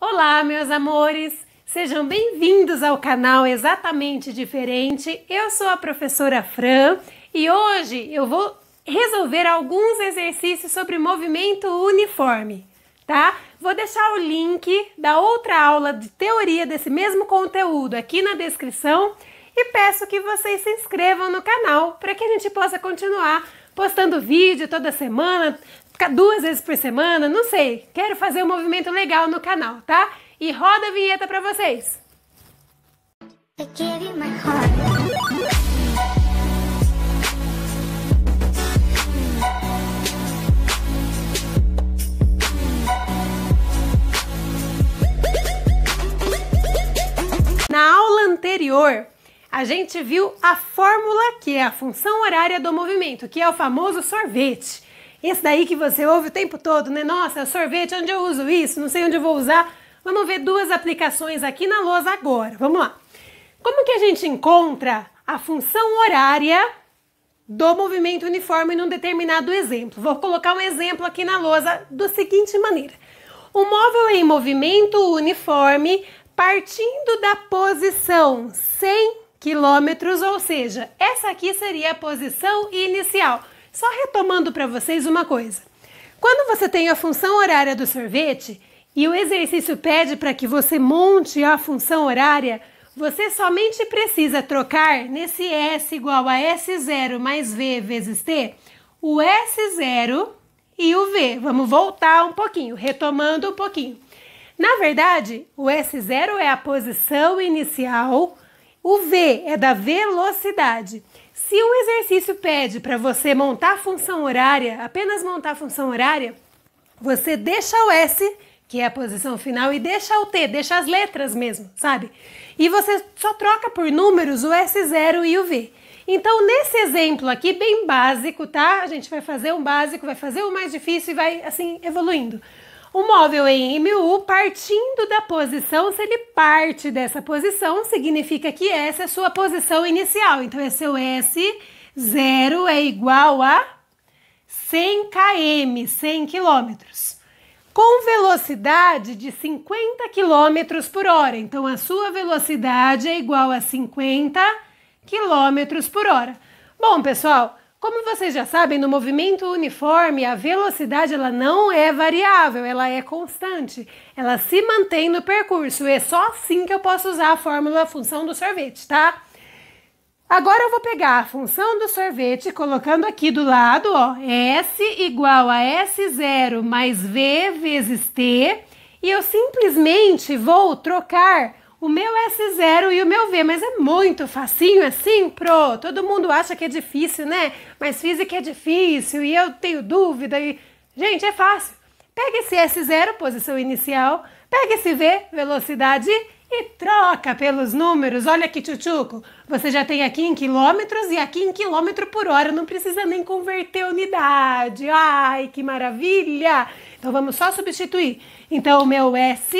Olá, meus amores! Sejam bem-vindos ao canal Exatamente Diferente. Eu sou a professora Fran e hoje eu vou resolver alguns exercícios sobre movimento uniforme, tá? Vou deixar o link da outra aula de teoria desse mesmo conteúdo aqui na descrição e peço que vocês se inscrevam no canal para que a gente possa continuar postando vídeo toda semana, 2 vezes por semana, não sei. Quero fazer um movimento legal no canal, tá? E roda a vinheta pra vocês. Na aula anterior, a gente viu a fórmula que é a função horária do movimento, que é o famoso sorvete. Esse daí que você ouve o tempo todo, né? Nossa, sorvete, onde eu uso isso? Não sei onde eu vou usar. Vamos ver 2 aplicações aqui na lousa agora. Vamos lá. Como que a gente encontra a função horária do movimento uniforme num determinado exemplo? Vou colocar um exemplo aqui na lousa da seguinte maneira. O móvel em movimento uniforme partindo da posição 100 km, ou seja, essa aqui seria a posição inicial. Só retomando para vocês uma coisa. Quando você tem a função horária do sorvete e o exercício pede para que você monte a função horária, você somente precisa trocar nesse S igual a S0 mais V vezes T, o S0 e o V. Vamos voltar um pouquinho, retomando um pouquinho. Na verdade, o S0 é a posição inicial, o V é da velocidade. Se o exercício pede para você montar a função horária, apenas montar a função horária, você deixa o S, que é a posição final, e deixa o T, deixa as letras mesmo, sabe? E você só troca por números o S0 e o V. Então, nesse exemplo aqui, bem básico, tá? A gente vai fazer um básico, vai fazer o mais difícil e vai, assim, evoluindo. O móvel em MU, partindo da posição, se ele parte dessa posição, significa que essa é a sua posição inicial. Então, esse seu S0 é igual a 100 km, 100 km, com velocidade de 50 km por hora. Então, a sua velocidade é igual a 50 km por hora. Bom, pessoal, como vocês já sabem, no movimento uniforme, a velocidade ela não é variável, ela é constante. Ela se mantém no percurso. É só assim que eu posso usar a fórmula, a função do sorvete, tá? Agora eu vou pegar a função do sorvete, colocando aqui do lado, ó, S igual a S0 mais V vezes T, e eu simplesmente vou trocar o meu S0 e o meu V, mas é muito facinho assim, todo mundo acha que é difícil, né? Mas física é difícil e eu tenho dúvida e... Gente, é fácil. Pega esse S0, posição inicial, pega esse V, velocidade, e troca pelos números. Olha que tchutchuco, você já tem aqui em quilômetros e aqui em quilômetro por hora, não precisa nem converter unidade. Ai, que maravilha! Então vamos só substituir. Então o meu S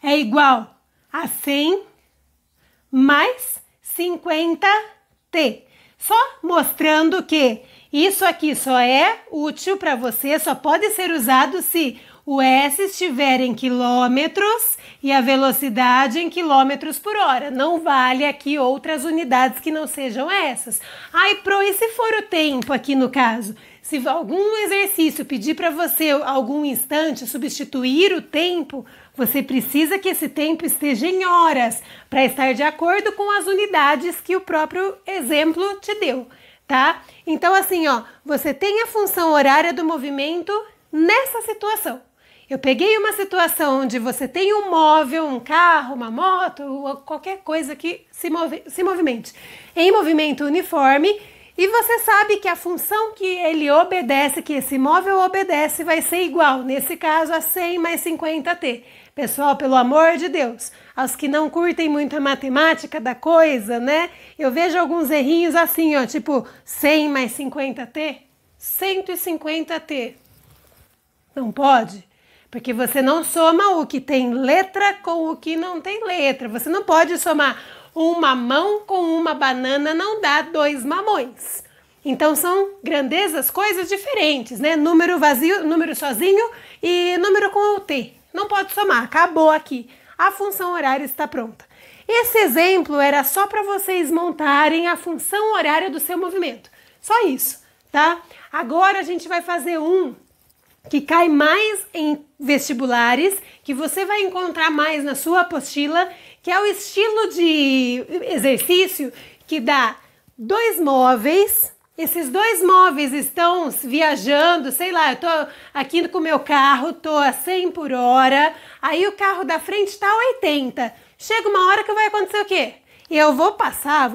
é igual a 100 mais 50T. Só mostrando que isso aqui só é útil para você, só pode ser usado se o S estiver em quilômetros e a velocidade em quilômetros por hora. Não vale aqui outras unidades que não sejam essas. Ai, e se for o tempo aqui no caso? Se algum exercício pedir para você algum instante substituir o tempo, você precisa que esse tempo esteja em horas para estar de acordo com as unidades que o próprio exemplo te deu, tá? Então assim, ó, você tem a função horária do movimento nessa situação. Eu peguei uma situação onde você tem um móvel, um carro, uma moto, ou qualquer coisa que se movimente em movimento uniforme, e você sabe que a função que ele obedece, que esse móvel obedece, vai ser igual, nesse caso, a 100 mais 50T. Pessoal, pelo amor de Deus, aos que não curtem muito a matemática da coisa, né? Eu vejo alguns errinhos assim, ó, tipo 100 mais 50T, 150T. Não pode? Porque você não soma o que tem letra com o que não tem letra. Você não pode somar um mamão com uma banana, não dá 2 mamões. Então são grandezas, coisas diferentes, né? Número vazio, número sozinho e número com o T. Não pode somar, acabou aqui. A função horária está pronta. Esse exemplo era só para vocês montarem a função horária do seu movimento. Só isso, tá? Agora a gente vai fazer um que cai mais em vestibulares, que você vai encontrar mais na sua apostila, que é o estilo de exercício que dá 2 móveis. Esses 2 móveis estão viajando, sei lá, eu tô aqui com o meu carro, tô a 100 por hora, aí o carro da frente tá a 80. Chega uma hora que vai acontecer o quê? Eu vou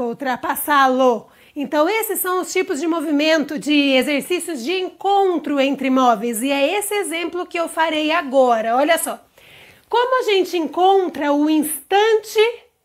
ultrapassá-lo. Então esses são os tipos de movimento, de exercícios de encontro entre móveis, e é esse exemplo que eu farei agora. Olha só, como a gente encontra o instante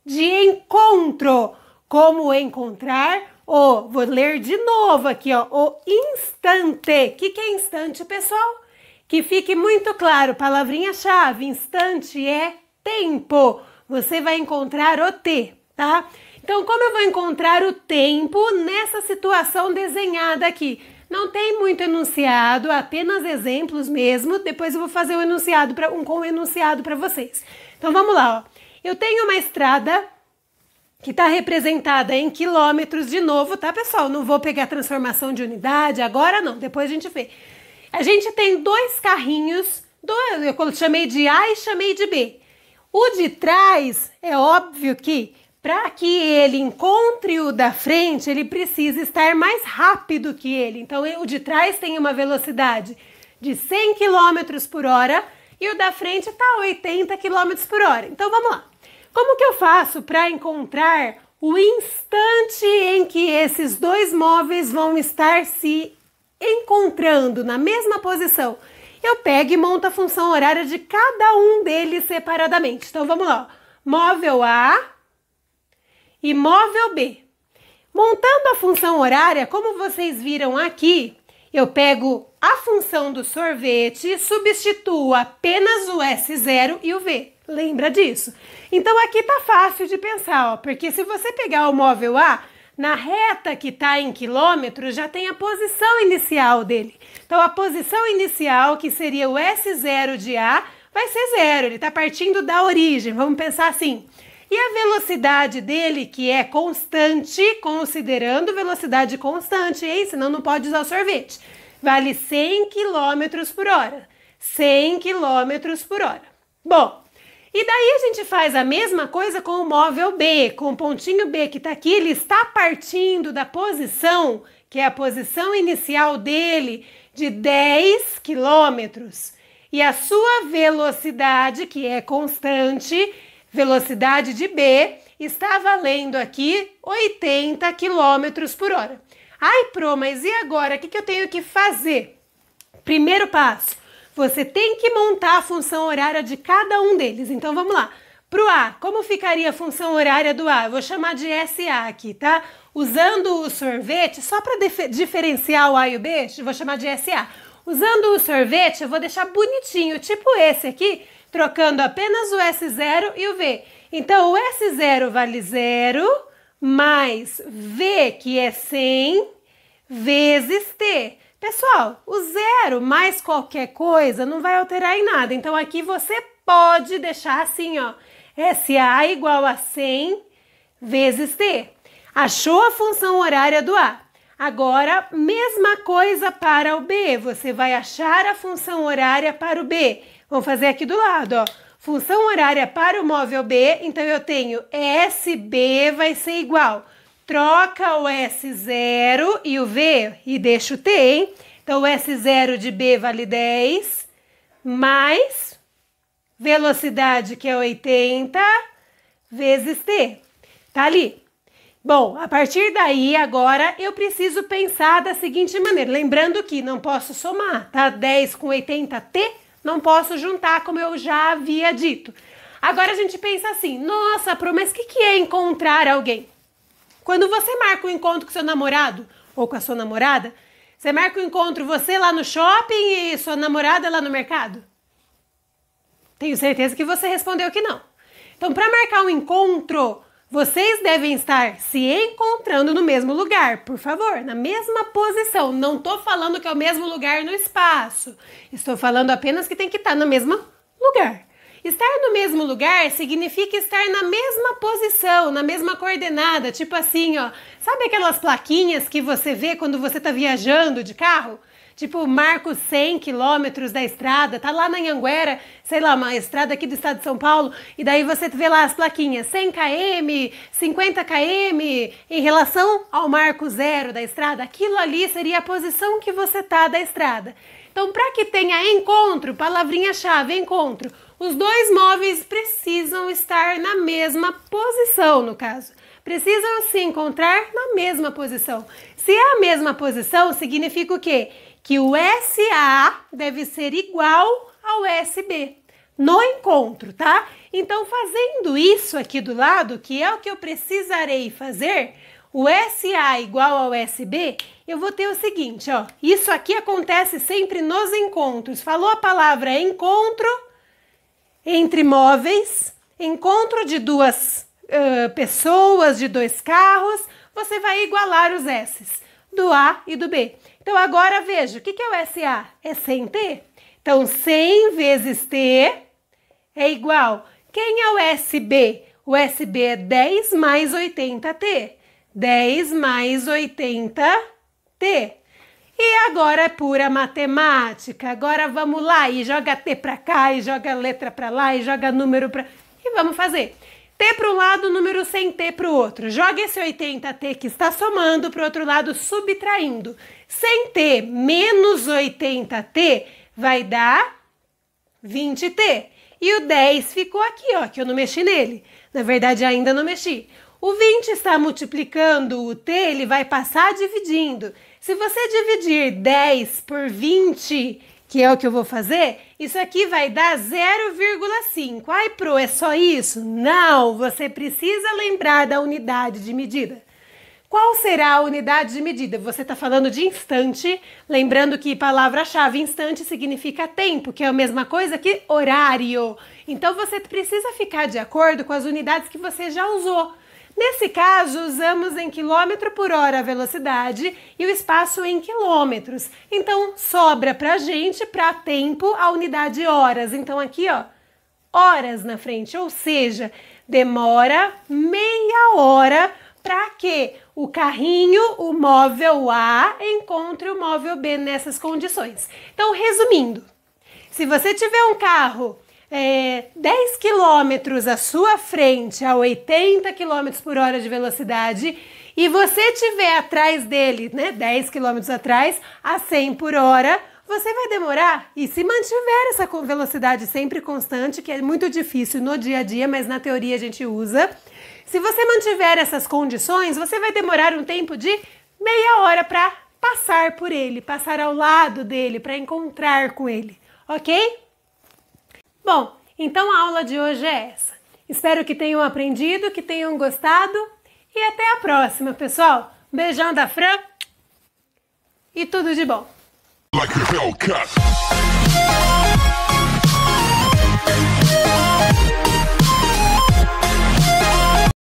de encontro? Como encontrar vou ler de novo aqui, ó, o instante. O que é instante, pessoal? Que fique muito claro, palavrinha-chave, instante é tempo. Você vai encontrar o T, tá? Então, como eu vou encontrar o tempo nessa situação desenhada aqui? Não tem muito enunciado, apenas exemplos mesmo. Depois eu vou fazer o enunciado com o enunciado para vocês. Então, vamos lá, ó. Eu tenho uma estrada que está representada em quilômetros de novo, tá, pessoal? Não vou pegar transformação de unidade, agora não, depois a gente vê. A gente tem 2 carrinhos, eu chamei de A e chamei de B. O de trás, é óbvio que para que ele encontre o da frente, ele precisa estar mais rápido que ele. Então, o de trás tem uma velocidade de 100 km por hora e o da frente está a 80 km por hora. Então, vamos lá. Como que eu faço para encontrar o instante em que esses 2 móveis vão estar se encontrando na mesma posição? Eu pego e monto a função horária de cada um deles separadamente. Então, vamos lá. Móvel A e móvel B. Montando a função horária, como vocês viram aqui, eu pego a função do sorvete, substituo apenas o S0 e o V. Lembra disso? Então aqui tá fácil de pensar, ó, porque se você pegar o móvel A, na reta que está em quilômetros, já tem a posição inicial dele. Então a posição inicial, que seria o S0 de A, vai ser 0, ele está partindo da origem, vamos pensar assim. E a velocidade dele, que é constante, considerando velocidade constante, hein? Senão não pode usar o sorvete. Vale 100 km por hora. 100 km por hora. Bom, e daí a gente faz a mesma coisa com o móvel B, com o pontinho B que está aqui, ele está partindo da posição, que é a posição inicial dele, de 10 km. E a sua velocidade, que é constante, velocidade de B, está valendo aqui 80 km por hora. Ai, Pro, mas e agora? O que eu tenho que fazer? Primeiro passo, você tem que montar a função horária de cada um deles. Então, vamos lá. Para o A, como ficaria a função horária do A? Eu vou chamar de SA aqui, tá? Usando o sorvete, só para diferenciar o A e o B, eu vou chamar de SA. Usando o sorvete, eu vou deixar bonitinho, tipo esse aqui, trocando apenas o S0 e o V. Então, o S0 vale 0, mais V, que é 100, vezes T. Pessoal, o 0 mais qualquer coisa não vai alterar em nada. Então, aqui você pode deixar assim, ó. SA igual a 100 vezes T. Achou a função horária do A. Agora, mesma coisa para o B. Você vai achar a função horária para o B. Vamos fazer aqui do lado, ó. Função horária para o móvel B. Então, eu tenho SB vai ser igual. Troca o S0 e o V e deixa o T, hein? Então, o S0 de B vale 10, mais velocidade, que é 80, vezes T. Tá ali. Bom, a partir daí, agora, eu preciso pensar da seguinte maneira. Lembrando que não posso somar, tá? 10 com 80T, não posso juntar, como eu já havia dito. Agora, a gente pensa assim, nossa, Pro, mas o que é encontrar alguém? Quando você marca um encontro com seu namorado ou com a sua namorada, você marca um encontro você lá no shopping e sua namorada lá no mercado? Tenho certeza que você respondeu que não. Então, para marcar um encontro, vocês devem estar se encontrando no mesmo lugar, por favor, na mesma posição. Não estou falando que é o mesmo lugar no espaço. Estou falando apenas que tem que estar na mesma lugar. Estar no mesmo lugar significa estar na mesma posição, na mesma coordenada, tipo assim, ó. Sabe aquelas plaquinhas que você vê quando você tá viajando de carro? Tipo, marco 100 quilômetros da estrada, tá lá na Anhanguera, sei lá, uma estrada aqui do estado de São Paulo, e daí você vê lá as plaquinhas, 100 km, 50 km, em relação ao marco zero da estrada. Aquilo ali seria a posição que você tá da estrada. Então, para que tenha encontro, palavrinha-chave, encontro, os dois móveis precisam estar na mesma posição, no caso. Precisam se encontrar na mesma posição. Se é a mesma posição, significa o quê? Que o SA deve ser igual ao SB no encontro, tá? Então, fazendo isso aqui do lado, que é o que eu precisarei fazer, o SA igual ao SB, eu vou ter o seguinte, ó. Isso aqui acontece sempre nos encontros. Falou a palavra encontro entre móveis, encontro de duas pessoas, de dois carros, você vai igualar os S's, do A e do B. Então, agora veja, o que é o SA? É 100T. Então, 100 vezes T é igual. Quem é o SB? O SB é 10 mais 80T. 10 mais 80T. E agora é pura matemática. Agora vamos lá e joga T para cá, e joga letra para lá, e joga número para... E vamos fazer. T para um lado, número 100T para o outro. Joga esse 80T que está somando para o outro lado, subtraindo. 100T menos 80T vai dar 20T. E o 10 ficou aqui, ó, que eu não mexi nele. Na verdade, ainda não mexi. O 20 está multiplicando o T, ele vai passar dividindo. Se você dividir 10 por 20, que é o que eu vou fazer, isso aqui vai dar 0,5. Ai, Pro, é só isso? Não, você precisa lembrar da unidade de medida. Qual será a unidade de medida? Você está falando de instante, lembrando que palavra-chave instante significa tempo, que é a mesma coisa que horário. Então, você precisa ficar de acordo com as unidades que você já usou. Nesse caso, usamos em quilômetro por hora a velocidade e o espaço em quilômetros. Então, sobra pra gente, para tempo, a unidade horas. Então, aqui, ó, horas na frente, ou seja, demora meia hora para que o carrinho, o móvel A, encontre o móvel B nessas condições. Então, resumindo, se você tiver um carro 10 quilômetros à sua frente a 80 km por hora de velocidade e você tiver atrás dele, né, 10 km atrás a 100 por hora, você vai demorar. E se mantiver essa velocidade sempre constante, que é muito difícil no dia a dia, mas na teoria a gente usa, se você mantiver essas condições, você vai demorar um tempo de meia hora para passar por ele, passar ao lado dele, para encontrar com ele, ok? Bom, então a aula de hoje é essa. Espero que tenham aprendido, que tenham gostado e até a próxima, pessoal. Beijão da Fran e tudo de bom. Like